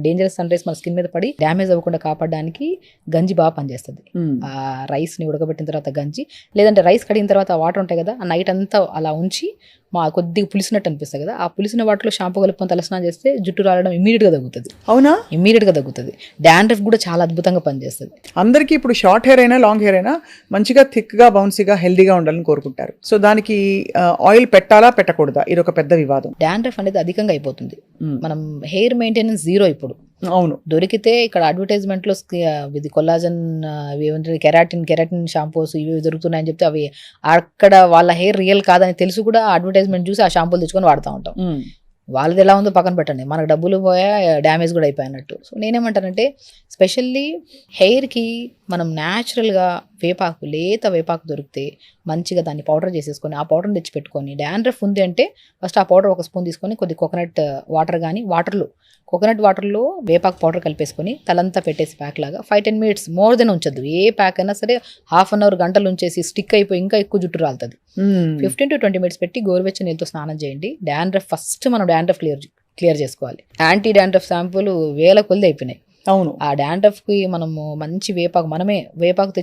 డేంజరస్ సన్ రైస్ మన స్కిన్ మీద పడి డ్యామేజ్ అవ్వకుండా కాపాడడానికి గంజి బాగా పనిచేస్తుంది. ఆ రైస్ని ఉడకబెట్టిన తర్వాత గంజి, లేదంటే రైస్ కడిగిన తర్వాత ఆ వాటర్ ఉంటాయి కదా, ఆ నైట్ అంతా అలా ఉంచి కొద్దిగా పులిసినట్టు అనిపిస్తుంది కదా, ఆ పులిసిన వాటిలో షాంపూ కలుపుకొని తలస్నానం చేస్తే జుట్టు రావడం ఇమీడియట్గా తగ్గుతుంది. అవునా? ఇమీడియట్గా తగ్గుతుంది. డాండ్రఫ్ కూడా చాలా అద్భుతంగా పనిచేస్తుంది. అందరికీ ఇప్పుడు షార్ట్ హెయిర్ అయినా లాంగ్ హెయిర్ అయినా మంచిగా థిక్గా, బౌన్సీగా, హెల్దీగా ఉండాలని కోరుకుంటారు. సో దానికి ఆయిల్ పెట్టాలా పెట్టకూడదా, ఇది ఒక పెద్ద వివాదం. డాండ్రఫ్ అనేది అధికంగా అయిపోతుంది. మనం హెయిర్ మెయింటెనెన్స్ జీరో ఇప్పుడు. అవును. దొరికితే ఇక్కడ అడ్వర్టైజ్మెంట్లో ఇది కొల్లాజన్, కెరాటిన్ షాంపూస్ ఇవి దొరుకుతున్నాయని చెప్తే అవి అక్కడ వాళ్ళ హెయిర్ రియల్ కాదని తెలుసు కూడా అడ్వర్టైజ్మెంట్ చూసి ఆ షాంపూలు తెచ్చుకొని వాడుతూ ఉంటాం. వాళ్ళది ఎలా ఉందో పక్కన పెట్టండి, మనకు డబ్బులు పోయా, డ్యామేజ్ కూడా అయిపోయినట్టు. సో నేనేమంటానంటే స్పెషల్లీ హెయిర్కి మనం న్యాచురల్గా వేపాకు, లేత వేపాకు దొరికితే మంచిగా దాన్ని పౌడర్ చేసేసుకొని ఆ పౌడర్ని తెచ్చి పెట్టుకొని, డాండ్రఫ్ ఉంది అంటే ఫస్ట్ ఆ పౌడర్ ఒక స్పూన్ తీసుకొని కొద్ది కోకోనట్ వాటర్ కానీ, కోకోనట్ వాటర్లో వేపాకు పౌడర్ కలిపేసుకొని తలంతా పెట్టేసి ప్యాక్ లాగా 5-10 minutes మోర్ దెన్ ఉంచొద్దు. ఏ ప్యాక్ అయినా సరే హాఫ్ అన్ అవర్, గంటలు ఉంచేసి స్టిక్ అయిపోయి ఇంకా ఎక్కువ జుట్టు రాలుతుంది. 15 to 20 minutes పెట్టి గోరువెచ్చని నీళ్ళతో స్నానం చేయండి. డాండ్రఫ్ ఫస్ట్ మనం డాండ్రఫ్ క్లియర్ చేసుకోవాలి. యాంటీ డాండ్రఫ్ షాంపూలు వేల కొద్ది అయిపోయినాయి. అవును. ఆ డాండ్రఫ్కి మనము మంచి వేపాకు, మనమే వేపాకు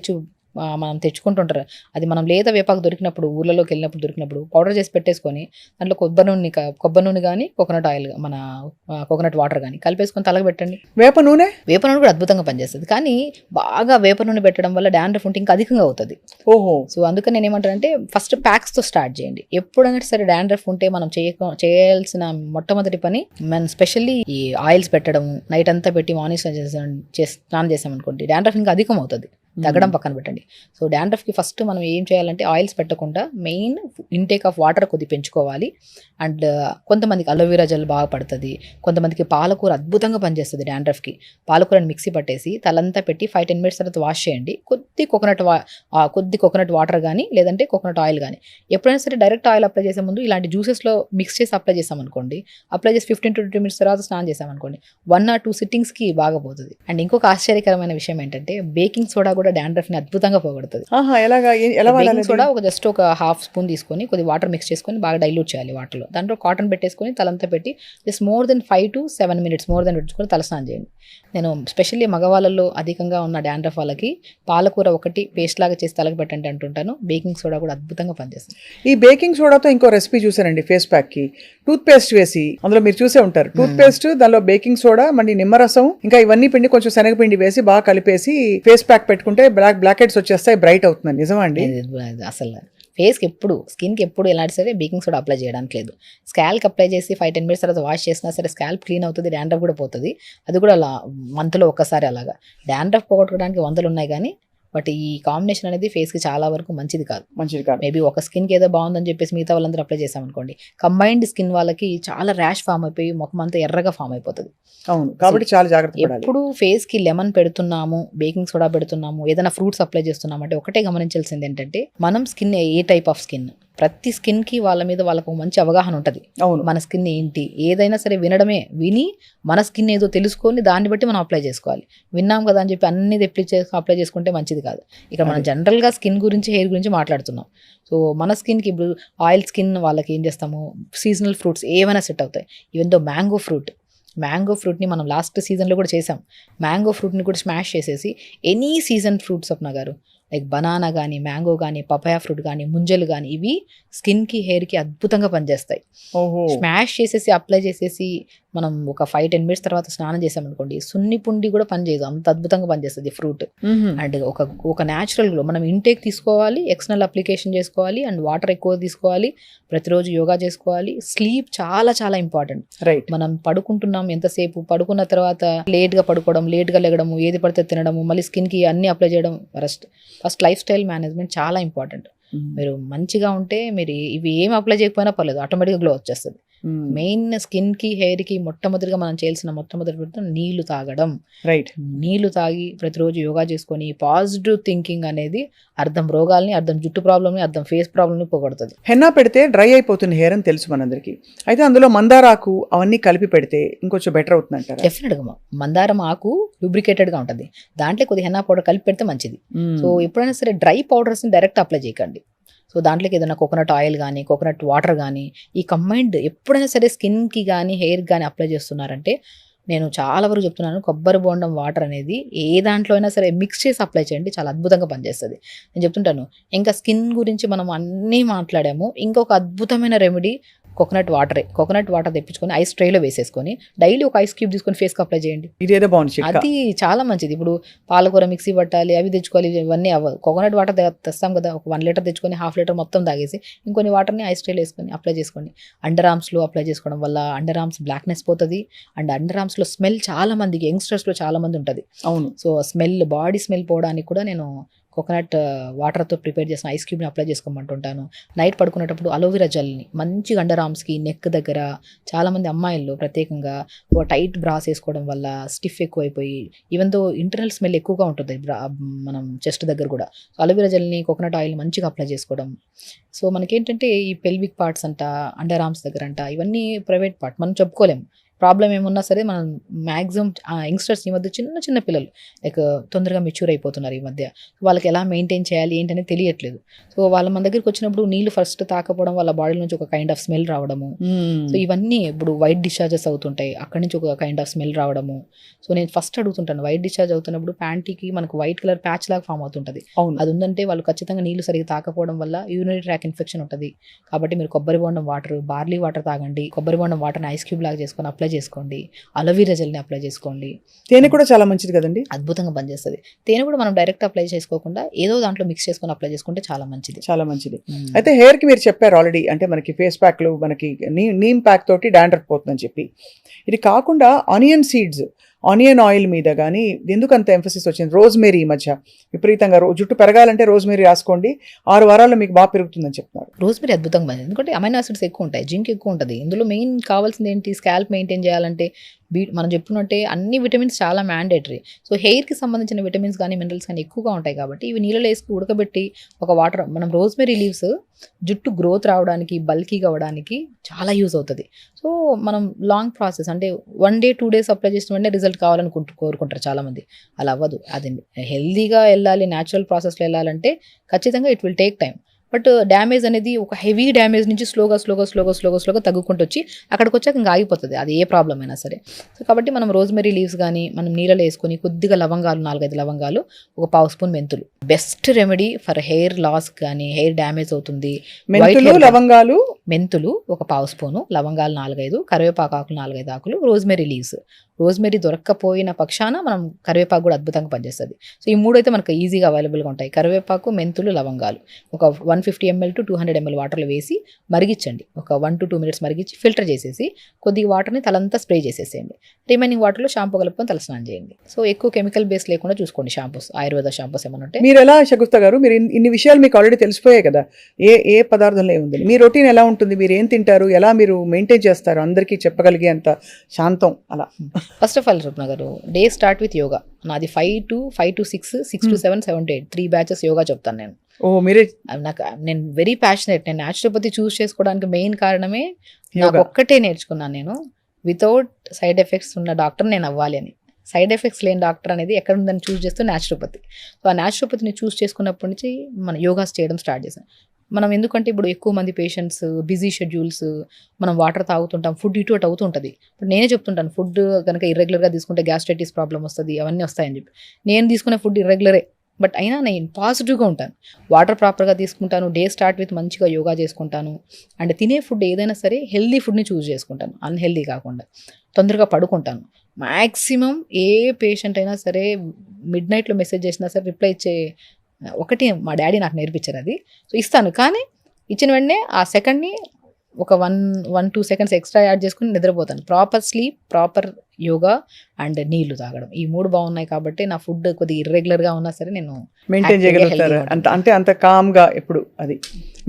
మనం తెచ్చుకుంటుంటారు. అది మనం లేత వేపాకు దొరికినప్పుడు, ఊళ్ళలోకి వెళ్ళినప్పుడు దొరికినప్పుడు పౌడర్ చేసి పెట్టేసుకొని దాంట్లో కొబ్బరి నూనె కానీ, కోకోనట్ ఆయిల్, మన కోకోనట్ వాటర్ కానీ కలిపేసుకొని తలకు పెట్టండి. వేప నూనె కూడా అద్భుతంగా పనిచేస్తుంది. కానీ బాగా వేప నూనె పెట్టడం వల్ల డాండ్రఫ్ ఉంటే ఇంకా అధికంగా అవుతుంది. ఓహో. సో అందుకని నేను ఏమంటానంటే ఫస్ట్ ప్యాక్స్తో స్టార్ట్ చేయండి. ఎప్పుడైనా సరే డాండ్రఫ్ ఉంటే మనం చేయాల్సిన మొట్టమొదటి పని, మనం స్పెషల్లీ ఈ ఆయిల్స్ పెట్టడం, నైట్ అంతా పెట్టి మార్నింగ్ స్నానం చేసామనుకోండి, డాండ్రఫ్ ఇంకా అధికం అవుతుంది. తగ్గడం పక్కన పెట్టండి. సో డాండ్రఫ్కి ఫస్ట్ మనం ఏం చేయాలంటే ఆయిల్స్ పెట్టకుండా మెయిన్ ఇంటేక్ ఆఫ్ వాటర్ కొద్ది పెంచుకోవాలి. అండ్ కొంతమందికి అలోవెరా జెల్ బాగా పడుతుంది, కొంతమందికి పాలకూర అద్భుతంగా పనిచేస్తుంది డాండ్రఫ్కి. పాలకూరని మిక్సీ పట్టేసి తలంతా పెట్టి 5-10 minutes తర్వాత వాష్ చేయండి. కొద్ది కోకోనట్ వాటర్ కానీ, లేదంటే కోకోనట్ ఆయిల్ కానీ. ఎప్పుడైనా సరే డైరెక్ట్ ఆయిల్ అప్లై చేసే ముందు ఇలాంటి జ్యూసెస్లో మిక్స్ చేసి అప్లై చేసామనుకోండి, అప్లై చేసి 15 to 20 minutes తర్వాత స్నానం చేసామనుకోండి, 1 or 2 sittings బాగా పోతుంది. అండ్ ఇంకొక ఆశ్చర్యకరమైన విషయం ఏంటంటే బేకింగ్ సోడా కూడా డాండ్రఫ్ ని అద్భుతంగా పోగొడుతుంది. బేకింగ్ సోడా జస్ట్ ఒక హాఫ్ స్పూన్ తీసుకొని కొద్ది వాటర్ మిక్స్ చేసుకొని బాగా డైల్యూట్ చేయాలి వాటర్లో. దాంట్లో కాటన్ పెట్టేసుకొని తలంతా పెట్టి just more than 5 to 7 minutes పెట్టుకొని తలస్నానం చేయండి. నేను స్పెషల్లీ మగవాళ్ళలో అధికంగా ఉన్న డాండ్రఫ్ వాళ్ళకి పాలకూర ఒకటి పేస్ట్ లాగా చేసి తలకు పెట్టండి అంటుంటాను. బేకింగ్ సోడా కూడా అద్భుతంగా పనిచేస్తుంది. ఈ బేకింగ్ సోడాతో ఇంకో రెసిపీ చూసానండి, ఫేస్ ప్యాక్ కి టూత్ పేస్ట్ వేసి, అందులో మీరు చూసే ఉంటారు, టూత్ పేస్ట్, దానిలో బేకింగ్ సోడా, మళ్ళీ నిమ్మరసం, ఇంకా ఇవన్నీ పిండి, కొంచెం శనగపిండి వేసి బాగా కలిపేసి ఫేస్ ప్యాక్ పెట్టుకుంటే బ్లాక్ హెడ్స్ వచ్చేస్తాయి, బ్రైట్ అవుతుంది. నిజమా అండి? అసలు ఫేస్కి ఎప్పుడు, స్కిన్కి ఎప్పుడు ఎలాంటి సరే బేకింగ్ సోడా అప్లై చేయడానికి లేదు. స్కాల్కి అప్లై చేసి 5-10 minutes తర్వాత వాష్ చేసినా సరే స్కాల్ప్ క్లీన్ అవుతుంది, డాండ్రఫ్ కూడా పోతుంది. అది కూడా అలా మంత్లో ఒక్కసారి. అలాగా డాండ్రఫ్ పోగొట్టుకోవడానికి 100 ఉన్నాయి కానీ బట్ ఈ కాంబినేషన్ అనేది ఫేస్కి చాలా వరకు మంచిది కాదు. మేబీ ఒక స్కిన్కి ఏదో బాగుందని చెప్పేసి మిగతా వాళ్ళందరూ అప్లై చేసామనుకోండి, కంబైన్డ్ స్కిన్ వాళ్ళకి చాలా ర్యాష్ ఫామ్ అయిపోయి ముఖం అంతా ఎర్రగా ఫామ్ అయిపోతుంది. అవును, కాబట్టి చాలా జాగ్రత్త పడాలి. ఎప్పుడు ఫేస్కి లెమన్ పెడుతున్నాము, బేకింగ్ సోడా పెడుతున్నాము, ఏదైనా ఫ్రూట్స్ అప్లై చేస్తున్నాము అంటే ఒకటే గమనించాల్సింది ఏంటంటే, మనం skin A type of skin, ప్రతి స్కిన్కి వాళ్ళ మీద వాళ్ళకు మంచి అవగాహన ఉంటుంది. మన స్కిన్ ఏంటి, ఏదైనా సరే విని మన స్కిన్ ఏదో తెలుసుకొని దాన్ని బట్టి మనం అప్లై చేసుకోవాలి. విన్నాం కదా అని చెప్పి అన్ని అప్లై చేసుకుంటే మంచిది కాదు. ఇక్కడ మనం జనరల్గా స్కిన్ గురించి, హెయిర్ గురించి మాట్లాడుతున్నాం. సో మన స్కిన్కి ఇప్పుడు ఆయిల్ స్కిన్ వాళ్ళకి ఏం చేస్తాము, సీజనల్ ఫ్రూట్స్ ఏమైనా సెట్ అవుతాయి. Even though mango fruit mango ఫ్రూట్ని మనం లాస్ట్ సీజన్లో కూడా చేసాం. మ్యాంగో ఫ్రూట్ని కూడా స్మాష్ చేసేసి ఎనీ సీజన్ ఫ్రూట్ స్వప్న గారు, లైక్ బనానా కానీ, మ్యాంగో కానీ, పపాయా ఫ్రూట్ కానీ, ముంజలు కానీ, ఇవి స్కిన్కి హెయిర్కి అద్భుతంగా పనిచేస్తాయి. ఓహో స్మాష్ చేసేసి అప్లై చేసేసి మనం ఒక 5-10 మినిట్స్ తర్వాత స్నానం చేసామనుకోండి, సున్ని పుండి కూడా పనిచేయదు, అంత అద్భుతంగా పనిచేస్తుంది ఫ్రూట్. అండ్ ఒక న్యాచురల్ గ్లో మనం ఇంటేక్ తీసుకోవాలి, ఎక్స్టర్నల్ అప్లికేషన్ చేసుకోవాలి, అండ్ వాటర్ ఎక్కువ తీసుకోవాలి, ప్రతిరోజు యోగా చేసుకోవాలి. స్లీప్ చాలా చాలా ఇంపార్టెంట్. రైట్. మనం పడుకుంటున్నాం ఎంతసేపు, పడుకున్న తర్వాత లేట్గా పడుకోవడం, లేట్గా లెగడము, ఏది పడితే తినడము, మళ్ళీ స్కిన్కి అన్నీ అప్లై చేయడం, ఫస్ట్ లైఫ్ స్టైల్ మేనేజ్మెంట్ చాలా ఇంపార్టెంట్. మీరు మంచిగా ఉంటే మీరు ఇవి ఏమి అప్లై చేయకపోయినా పర్లేదు, ఆటోమేటిక్గా గ్లో వచ్చేస్తుంది. మెయిన్ స్కిన్ కి హెయిర్ కి మొట్టమొదటిగా మనం చేయాల్సిన మొట్టమొదటి నీళ్లు తాగడం. రైట్. నీళ్లు తాగి ప్రతిరోజు యోగా చేసుకొని పాజిటివ్ థింకింగ్ అనేది అర్థం రోగాల్ని, అర్థం జుట్టు ప్రాబ్లమ్ని, అర్థం ఫేస్ ప్రాబ్లమ్ని పోగొడుతుంది. హెన్నా పెడితే డ్రై అయిపోతుంది హెయిర్ అని తెలుసు మనందరికి. అయితే అందులో మందారాకు అవన్నీ కలిపి పెడితే ఇంకొంచెం బెటర్ అవుతుంది అంటారా? డెఫినెట్గా మందారం ఆకు లూబ్రికేటెడ్ గా ఉంటుంది, దాంట్లో కొద్దిగా హెన్నా పౌడర్ కలిపి పెడితే మంచిది. సో ఎప్పుడైనా సరే డ్రై పౌడర్స్ ని డైరెక్ట్ అప్లై చేయకండి. సో దాంట్లోకి ఏదైనా కోకోనట్ ఆయిల్ కానీ, కోకోనట్ వాటర్ కానీ, ఈ కంబైన్డ్ ఎప్పుడైనా సరే స్కిన్కి కానీ హెయిర్కి కానీ అప్లై చేస్తున్నారంటే, నేను చాలా వరకు చెప్తున్నాను, కొబ్బరి బోండం వాటర్ అనేది ఏ దాంట్లో అయినా సరే మిక్స్ చేసి అప్లై చేయండి, చాలా అద్భుతంగా పనిచేస్తుంది. నేను చెప్తుంటాను, ఇంకా స్కిన్ గురించి మనం అన్నీ మాట్లాడాము, ఇంకొక అద్భుతమైన రెమెడీ కోకోనట్ వాటర్ తెప్పించుకొని ఐస్ ట్రేలో వేసేసుకొని డైలీ ఒక ఐస్ క్యూబ్ తీసుకొని ఫేస్కి అప్లై చేయండి. ఇదేదో బాగుంది, అది చాలా మంచిది. ఇప్పుడు పాలకూర మిక్సీ పట్టాలి, అవి తెచ్చుకోవాలి, ఇవన్నీ అవ్వదు. కోకోనట్ వాటర్ తెస్తాం కదా, ఒక 1 లీటర్ తెచ్చుకొని 1/2 లీటర్ మొత్తం తాగేసి ఇంకొన్ని వాటర్ని ఐస్ ట్రేలో వేసుకొని అప్లై చేసుకోండి. అండర్ ఆర్మ్స్లో అప్లై చేసుకోవడం వల్ల అండర్ ఆర్మ్స్ బ్లాక్నెస్ పోతుంది. అండ్ అండర్ ఆర్మ్స్లో స్మెల్ చాలా మందికి, యంగ్స్టర్స్లో చాలా మంది ఉంటుంది. అవును. సో బాడీ స్మెల్ పోవడానికి కూడా నేను కోకోనట్ వాటర్తో ప్రిపేర్ చేసిన ఐస్ క్యూబ్ని అప్లై చేసుకోమంటుంటాను. నైట్ పడుకునేటప్పుడు అలోవెరా జెల్ని మంచిగా అండర్ ఆర్మ్స్కి, నెక్ దగ్గర, చాలామంది అమ్మాయిల్లో ప్రత్యేకంగా టైట్ బ్రాస్ వేసుకోవడం వల్ల స్టిఫ్ ఎక్కువైపోయి, ఈవెన్ దో ఇంటర్నల్ స్మెల్ ఎక్కువగా ఉంటుంది మనం చెస్ట్ దగ్గర కూడా. అలోవెరా జెల్ని, కోకోనట్ ఆయిల్ మంచిగా అప్లై చేసుకోవడం. సో మనకేంటంటే ఈ పెల్విక్ పార్ట్స్ అంట, అండర్ ఆర్మ్స్ దగ్గర అంట, ఇవన్నీ ప్రైవేట్ పార్ట్, మనం చెప్పుకోలేము. ప్రాబ్లం ఏమున్నా సరే మనం మ్యాక్సిమం యంగ్స్టర్స్ ఈ మధ్య చిన్న పిల్లలు లైక్ తొందరగా మెచ్యూర్ అయిపోతున్నారు ఈ మధ్య. వాళ్ళకి ఎలా మెయింటైన్ చేయాలి ఏంటనేది తెలియట్లేదు. సో వాళ్ళ మన దగ్గరికి వచ్చినప్పుడు నీళ్ళు ఫస్ట్ తాకపోవడం, వాళ్ళ బాడీ నుంచి ఒక కైండ్ ఆఫ్ స్మెల్ రావడము. సో ఇవన్నీ ఇప్పుడు వైట్ డిశ్చార్జెస్ అవుతుంటాయి, అక్కడి నుంచి ఒక కైండ్ ఆఫ్ స్మెల్ రావడము. సో నేను ఫస్ట్ అడుగుతుంటాను, వైట్ డిశ్చార్జ్ అవుతున్నప్పుడు ప్యాంటీకి మనకు వైట్ కలర్ ప్యాచ్ లాగా ఫామ్ అవుతుంటుంది, అది ఉందంటే వాళ్ళు ఖచ్చితంగా నీళ్ళు సరిగ్గా తాకపోవడం వల్ల యూరినరీ ట్రాక్ ఇన్ఫెక్షన్ ఉంటుంది. కాబట్టి మీరు కొబ్బరి బోండం వాటర్, బార్లీ వాటర్ తాగండి. కొబ్బరి బోండం వాటర్ని ఐస్ క్యూబ్ లాగా చేసుకొని అప్లై చేసుకోండి. అలోవెరా జెల్ని అప్లై చేసుకోండి. తేనె కూడా చాలా మంచిది కదండి, అద్భుతంగా పనిచేస్తుంది. తేనె కూడా మనం డైరెక్ట్ అప్లై చేసుకోకుండా ఏదో దాంట్లో మిక్స్ చేసుకొని అప్లై చేసుకుంటే చాలా మంచిది. చాలా మంచిది. అయితే హెయిర్ కి మీరు చెప్పారు ఆల్రెడీ, అంటే మనకి ఫేస్ ప్యాక్లు, మనకి నీమ్ ప్యాక్ తోటి డాండ్రఫ్ పోతుందని చెప్పి. ఇది కాకుండా ఆనియన్ సీడ్స్, ఆనియన్ ఆయిల్ మీద కానీ ఎందుకు అంత ఎంఫసిస్ వచ్చింది? రోజ్మేరీ ఈ మధ్య విపరీతంగా జుట్టు పెరగాలంటే రోజ్మేరీ రాసుకోండి, 6 వారాల్లో మీకు బాగా పెరుగుతుందని చెప్తున్నారు. రోజ్మేరీ అద్భుతంగా పనిచేస్తుంది, ఎందుకంటే అమైనో ఆసిడ్స్ ఎక్కువ ఉంటాయి, జింక్ ఎక్కువ ఉంటుంది. ఇందులో మెయిన్ కావాల్సింది ఏంటి? స్కాల్ప్ మెయింటైన్ చేయాలంటే మనం చెప్పుకున్నట్టే అన్ని విటమిన్స్ చాలా మ్యాండేటరీ. సో హెయిర్కి సంబంధించిన విటమిన్స్ కానీ మినరల్స్ కానీ ఎక్కువగా ఉంటాయి కాబట్టి ఇవి నీళ్ళలో వేసి ఉడకబెట్టి ఒక వాటర్, మనం రోజ్మేరీ లీవ్స్ జుట్టు గ్రోత్ రావడానికి, బల్కీగా అవ్వడానికి చాలా యూజ్ అవుతుంది. సో మనం లాంగ్ ప్రాసెస్ అంటే 1 day 2 days అప్లై చేసిన వెంటనే రిజల్ట్ కావాలని కోరుకుంటారు చాలామంది. అలా అవ్వదు. అది హెల్దీగా వెళ్ళాలి, న్యాచురల్ ప్రాసెస్లో వెళ్ళాలంటే ఖచ్చితంగా it will take time. But damage అనేది ఒక హెవీ డ్యామేజ్ నుంచి స్లోగా తగ్గుకుంటూ వచ్చి అక్కడికి వచ్చాక ఇంకా ఆగిపోతుంది, అది ఏ ప్రాబ్లం అయినా సరే. సో కాబట్టి మనం రోజ్మెరీ లీవ్స్ కానీ మనం నీళ్ళలో వేసుకొని కొద్దిగా లవంగాలు, 4-5 లవంగాలు, ఒక 1/2 స్పూన్ మెంతులు, best remedy for hair loss కానీ, హెయిర్ డ్యామేజ్ అవుతుంది. లవంగాలు, మెంతులు ఒక 1/2 స్పూను, లవంగాలు 4-5, కరివేపాకు ఆకులు 4-5 ఆకులు, రోజ్మెరీ లీవ్స్. రోజ్మెరీ దొరక్కపోయిన పక్షాన మనం కరివేపాకు కూడా అద్భుతంగా పనిచేస్తుంది. సో ఈ 3 అయితే మనకు ఈజీగా అవైలబుల్గా ఉంటాయి, కరివేపాకు, మెంతులు, లవంగాలు. ఒక 150 ml to 200 ml వాటర్లో వేసి మరిగించండి, ఒక 1 to 2 minutes మరిగించి ఫిల్టర్ చేసేసి కొద్దిగా వాటర్ని తలంతా స్ప్రే చేసేసేయండి. రిమైనింగ్ వాటర్లో షాంపూ కలుపుకొని తలస్నానం చేయండి. సో ఎక్కువ కెమికల్ బేస్ లేకుండా చూసుకోండి షాంపూస్, ఆయుర్వేద షాంపూస్ ఏమైనా ఉంటే. మీరు ఎలా షగుఫ్తా గారు, మీరు ఇన్ని విషయాలు మీకు ఆల్రెడీ తెలిసిపోయాయి కదా, ఏ పదార్థంలో ఏముంది, మీ రొటీన్ ఎలా ఉంటుంది, మీరు ఏం తింటారు, ఎలా మీరు మెయింటైన్ చేస్తారు, అందరికీ చెప్పగలిగే అంత శాంతం అలా? ఫస్ట్ ఆఫ్ ఆల్ స్వప్న గారు, డే స్టార్ట్ విత్ యోగా. నాది 5 to 6, 6 to 7, 7 to 8, 3 batches yoga చెప్తాను నేను. నేను వెరీ ప్యాషనేట్. నేను న్యాచురోపతి చూస్ చేసుకోవడానికి మెయిన్ కారణమే నాకు ఒక్కటే నేర్చుకున్నాను నేను, వితౌట్ సైడ్ ఎఫెక్ట్స్ ఉన్న డాక్టర్ నేను అవ్వాలి అని. సైడ్ ఎఫెక్ట్స్ లేని డాక్టర్ అనేది ఎక్కడ ఉందని చూస్ చేస్తూ న్యాచురోపతి. సో ఆ న్యాచురోపతిని చూస్ చేసుకున్నప్పటి నుంచి మన యోగాస్ చేయడం స్టార్ట్ చేశాను. మనం ఎందుకంటే ఇప్పుడు ఎక్కువ మంది పేషెంట్స్ బిజీ షెడ్యూల్స్, మనం వాటర్ తాగుతుంటాం, ఫుడ్ ఇటు అటు అవుతుంటుంది. ఇప్పుడు నేనే చెప్తుంటాను, ఫుడ్ కనుక ఇర్రెగ్యులర్గా తీసుకుంటే గ్యాస్ట్రైటిస్ ప్రాబ్లం వస్తుంది, అవన్నీ వస్తాయని చెప్పి. నేను తీసుకునే ఫుడ్ ఇర్రెగ్యులరే, బట్ అయినా నేను పాజిటివ్గా ఉంటాను. వాటర్ ప్రాపర్గా తీసుకుంటాను, డే స్టార్ట్ విత్ మంచిగా యోగా చేసుకుంటాను, అండ్ తినే ఫుడ్ ఏదైనా సరే హెల్దీ ఫుడ్ని చూస్ చేసుకుంటాను, అన్హెల్దీ కాకుండా. తొందరగా పడుకుంటాను. మ్యాక్సిమం ఏ పేషెంట్ అయినా సరే మిడ్ నైట్లో మెసేజ్ చేసినా సరే రిప్లై ఇచ్చే ఒకటి మా డాడీ నాకు నేర్పించారు అది. సో ఇస్తాను, కానీ ఇచ్చిన వెంటనే ఆ సెకండ్ని ఒక 1-2 సెకండ్స్ ఎక్స్ట్రా యాడ్ చేసుకుని నిద్రపోతాను. Proper sleep, proper yoga and నీళ్లు తాగడం, ఈ 3 బాగున్నాయి కాబట్టి నా ఫుడ్ కొద్దిగా ఇర్రెగ్యులర్గా ఉన్నా సరే నేను మెయింటైన్ active గా, చేయగలుగుతారు. healthy గా అంత అంటే అంత కామ్గా ఎప్పుడు అది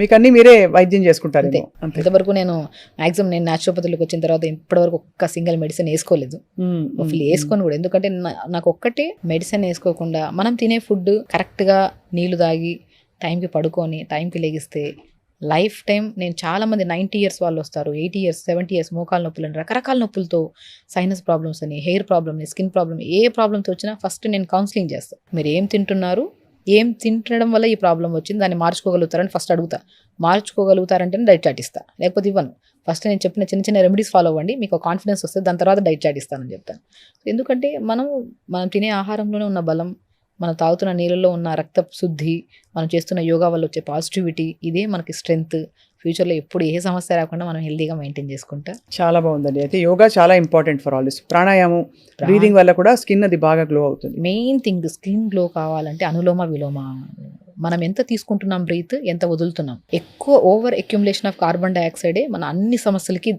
మీకు అన్ని మీరే వైద్యం చేసుకుంటారు. అంతే. ఇంతవరకు నేను మ్యాక్సిమం నేను న్యాచురోపతిలోకి వచ్చిన తర్వాత ఇప్పటివరకు ఒక్క సింగిల్ మెడిసిన్ వేసుకోలేదు, ఫుల్ వేసుకొని కూడా. ఎందుకంటే నాకు ఒక్కటే మెడిసిన్ వేసుకోకుండా మనం తినే ఫుడ్ కరెక్ట్గా, నీళ్లు తాగి, టైంకి పడుకొని టైంకి లెగిస్తే లైఫ్ టైం. నేను చాలామంది 90 years వాళ్ళు వస్తారు, 80 years, 70 years మోకాల నొప్పులు అని రకరకాల నొప్పులతో, సైనస్ ప్రాబ్లమ్స్ అని, హెయిర్ ప్రాబ్లమ్ అని, స్కిన్ ప్రాబ్లమ్, ఏ ప్రాబ్లమ్తో వచ్చినా ఫస్ట్ నేను కౌన్సిలింగ్ చేస్తాను. మీరు ఏం తింటున్నారు, ఏం తింటడం వల్ల ఈ ప్రాబ్లం వచ్చింది, దాన్ని మార్చుకోగలుగుతారని ఫస్ట్ అడుగుతా. మార్చుకోగలుగుతారంటే డైట్ చార్ట్ ఇస్తాను, లేకపోతే ఇవ్వను. ఫస్ట్ నేను చెప్పిన చిన్న చిన్న రెమెడీస్ ఫాలో అవ్వండి, మీకు కాన్ఫిడెన్స్ వస్తుంది, దాని తర్వాత డైట్ చార్ట్ ఇస్తానని చెప్తాను. ఎందుకంటే మనం తినే ఆహారంలోనే ఉన్న బలం, మనం తాగుతున్న నీళ్ళలో ఉన్న రక్త శుద్ధి, మనం చేస్తున్న యోగా వల్ల వచ్చే పాజిటివిటీ, ఇదే మనకి స్ట్రెంగ్త్. ఫ్యూచర్లో ఎప్పుడు ఏ సమస్య రాకుండా మనం హెల్తీగా మెయింటైన్ చేసుకుంటా. చాలా బాగుందండి. అయితే యోగా చాలా ఇంపార్టెంట్ ఫర్ ఆల్ దిస్. ప్రాణాయామం, బ్రీదింగ్ వల్ల కూడా స్కిన్ అది బాగా గ్లో అవుతుంది. మెయిన్ థింగ్ స్కిన్ గ్లో కావాలంటే అనులోమ విలోమ. మనం ఎంత తీసుకుంటున్నాం బ్రీత్, ఎంత వదులుతున్నాం. ఎక్కువ ఓవర్ అక్యుములేషన్ ఆఫ్ కార్బన్ డైఆక్సైడే మన అన్ని సమస్యలకి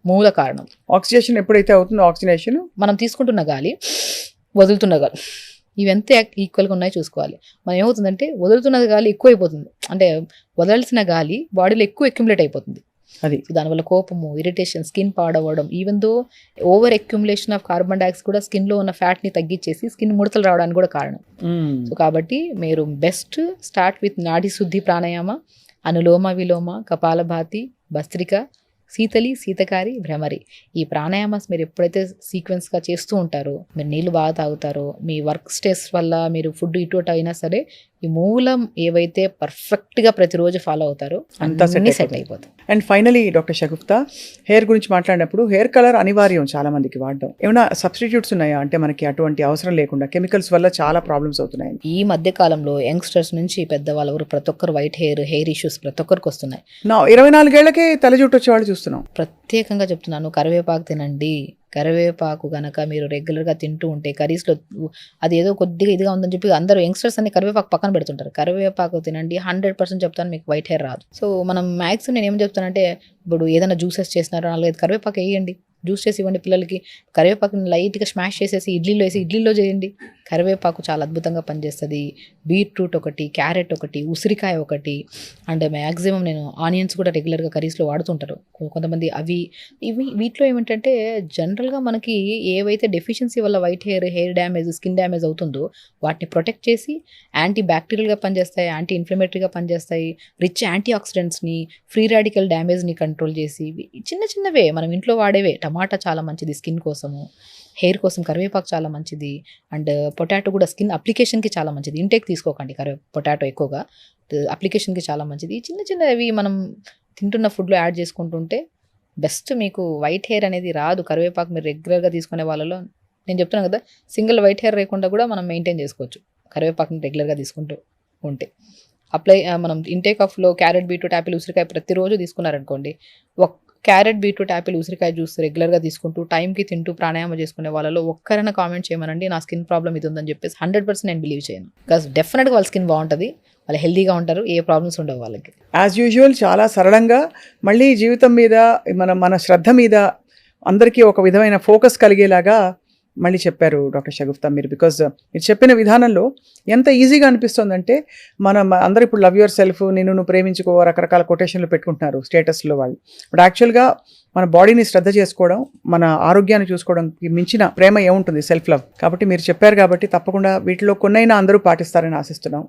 మూల కారణం. ఆక్సిజనేషన్ ఎప్పుడైతే అవుతుందో, ఆక్సిజనేషన్ మనం తీసుకుంటున్న గాలి, వదులుతున్న గాలి, ఇవెంత ఈక్వల్గా ఉన్నాయో చూసుకోవాలి. మనం ఏమవుతుందంటే వదులుతున్నది గాలి ఎక్కువ అయిపోతుంది, అంటే వదలాల్సిన గాలి బాడీలో ఎక్కువ అక్యుములేట్ అయిపోతుంది. అది దానివల్ల కోపము, ఇరిటేషన్, స్కిన్ పాడవడం. Even though over accumulation of carbon dioxide కూడా స్కిన్లో ఉన్న ఫ్యాట్ని తగ్గించేసి స్కిన్ ముడతలు రావడానికి కూడా కారణం. సో కాబట్టి మీరు బెస్ట్ స్టార్ట్ విత్ నాడీ శుద్ధి ప్రాణాయామ, అనులోమ విలోమ, కపాలభాతి, భస్త్రిక, శీతలి, శీతకారి, భ్రమరి. ఈ ప్రాణాయామాస్ మీరు ఎప్పుడైతే సీక్వెన్స్గా చేస్తూ ఉంటారో, మీరు నీళ్ళు బాగా తాగుతారో, మీ వర్క్ స్ట్రెస్ వల్ల మీరు ఫుడ్ ఇటు అయినా సరే ఈ మూలం ఏవైతే పర్ఫెక్ట్గా ప్రతిరోజు ఫాలో అవుతారో అంతా సెట్ అయిపోతుంది. And finally doctor Shagufta, hair గురించి మాట్లాడినప్పుడు హెయిర్ కలర్ అనివార్యం చాలా మందికి వాడడం. ఏమైనా సబ్స్టిట్యూట్స్ ఉన్నాయా అంటే మనకి అటువంటి అవసరం లేకుండా? కెమికల్స్ వల్ల చాలా ప్రాబ్లమ్స్ అవుతున్నాయి ఈ మధ్య కాలంలో యంగ్స్టర్స్ నుంచి పెద్దవాళ్ళ వరకు ప్రతి ఒక్కరు వైట్ హెయిర్ ఇష్యూస్ ప్రతి ఒక్కరికి వస్తున్నాయి. 24 ఏళ్లకే తల జుట్టు వచ్చేవాళ్ళు చూస్తున్నాం. ప్రత్యేకంగా చెప్తున్నాను, కరివేపాకు తినండి. కరివేపాకు కనుక మీరు రెగ్యులర్గా తింటూ ఉంటే, కర్రీస్లో అది ఏదో కొద్దిగా ఇదిగా ఉందని చెప్పి అందరూ యంగ్స్టర్స్ అన్ని కరివేపాకు పక్కన పెడుతుంటారు. కరివేపాకు తినండి, 100% చెప్తాను మీకు వైట్ హెయిర్ రాదు. సో మనం మ్యాక్సిమం నేను ఏం చెప్తానంటే, ఇప్పుడు ఏదైనా జ్యూసెస్ చేసినారో 4-5 కరివేపాకు వేయండి, జ్యూస్ చేసి ఇవ్వండి పిల్లలకి. కరివేపాకుని లైట్గా స్మాష్ చేసేసి ఇడ్లీలో చేయండి. కరివేపాకు చాలా అద్భుతంగా పనిచేస్తుంది. బీట్రూట్ ఒకటి, క్యారెట్ ఒకటి, ఉసిరికాయ ఒకటి, అండ్ మ్యాక్సిమం నేను ఆనియన్స్ కూడా రెగ్యులర్గా కర్రీస్లో వాడుతుంటారు కొంతమంది. వీటిలో ఏమిటంటే జనరల్గా మనకి ఏవైతే డెఫిషియన్సీ వల్ల white hair damage, skin damage అవుతుందో వాటిని ప్రొటెక్ట్ చేసి యాంటీ బ్యాక్టీరియల్గా పనిచేస్తాయి, యాంటీ ఇన్ఫ్లమేటరీగా పనిచేస్తాయి, రిచ్ యాంటీ ఆక్సిడెంట్స్ని, ఫ్రీ రాడికల్ డ్యామేజ్ని కంట్రోల్ చేసి, చిన్న చిన్నవే మనం ఇంట్లో వాడేవే. టమాటా చాలా మంచిది స్కిన్ కోసము, హెయిర్ కోసం కరివేపాకు చాలా మంచిది, అండ్ పొటాటో కూడా స్కిన్ అప్లికేషన్కి చాలా మంచిది. ఇంటేక్ తీసుకోకండి పొటాటో ఎక్కువగా, అప్లికేషన్కి చాలా మంచిది. చిన్న చిన్నవి మనం తింటున్న ఫుడ్లో యాడ్ చేసుకుంటుంటే బెస్ట్. మీకు వైట్ హెయిర్ అనేది రాదు. కరివేపాకు మీరు రెగ్యులర్గా తీసుకునే వాళ్ళలో నేను చెప్తున్నాను కదా, సింగిల్ వైట్ హెయిర్ లేకుండా కూడా మనం మెయింటైన్ చేసుకోవచ్చు కరివేపాకుని రెగ్యులర్గా తీసుకుంటూ ఉంటే. మనం ఇంటేక్ ఆఫ్లో క్యారెట్, బీట్రూట్, యాపిల్, ఉసిరికాయ ప్రతిరోజు తీసుకున్నారనుకోండి, క్యారెట్, బీట్రూట్, యాపిల్, ఉసిరికాయ జ్యూస్ రెగ్యులర్గా తీసుకుంటూ టైంకి తింటూ ప్రాణాయామం చేసుకునే వాళ్ళలో ఒక్కరైనా కామెంట్ చేయమనండి, నా స్కిన్ ప్రాబ్లం ఇది ఉందని చెప్పేసి 100% నేను బిలీవ్ చేయను. బికాస్ డెఫినెట్గా వాళ్ళ స్కిన్ బాగుంటుంది, వాళ్ళు హెల్తీగా ఉంటారు, ఏ ప్రాబ్లమ్స్ ఉండవు వాళ్ళకి. యాజ్ యూజువల్ చాలా సరళంగా మళ్ళీ జీవితం మీద మన శ్రద్ధ మీద అందరికీ ఒక విధమైన ఫోకస్ కలిగేలాగా మళ్ళీ చెప్పారు డాక్టర్ షగుఫ్తా మీరు. బికాజ్ మీరు చెప్పిన విధానంలో ఎంత ఈజీగా అనిపిస్తుందంటే, అందరూ ఇప్పుడు లవ్ యువర్ సెల్ఫ్, నువ్వు ప్రేమించుకో, రకరకాల కొటేషన్లు పెట్టుకుంటున్నారు స్టేటస్లో వాళ్ళు. బట్ యాక్చువల్గా మన బాడీని శ్రద్ధ చేసుకోవడం, మన ఆరోగ్యాన్ని చూసుకోవడానికి మించిన ప్రేమ ఏముంటుంది? Self love. కాబట్టి మీరు చెప్పారు కాబట్టి తప్పకుండా వీటిలో కొన్నైనా అందరూ పాటిస్తారని ఆశిస్తున్నాం.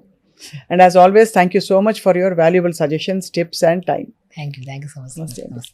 And as always thank you so much for your valuable suggestions, tips and time. Thank you so much.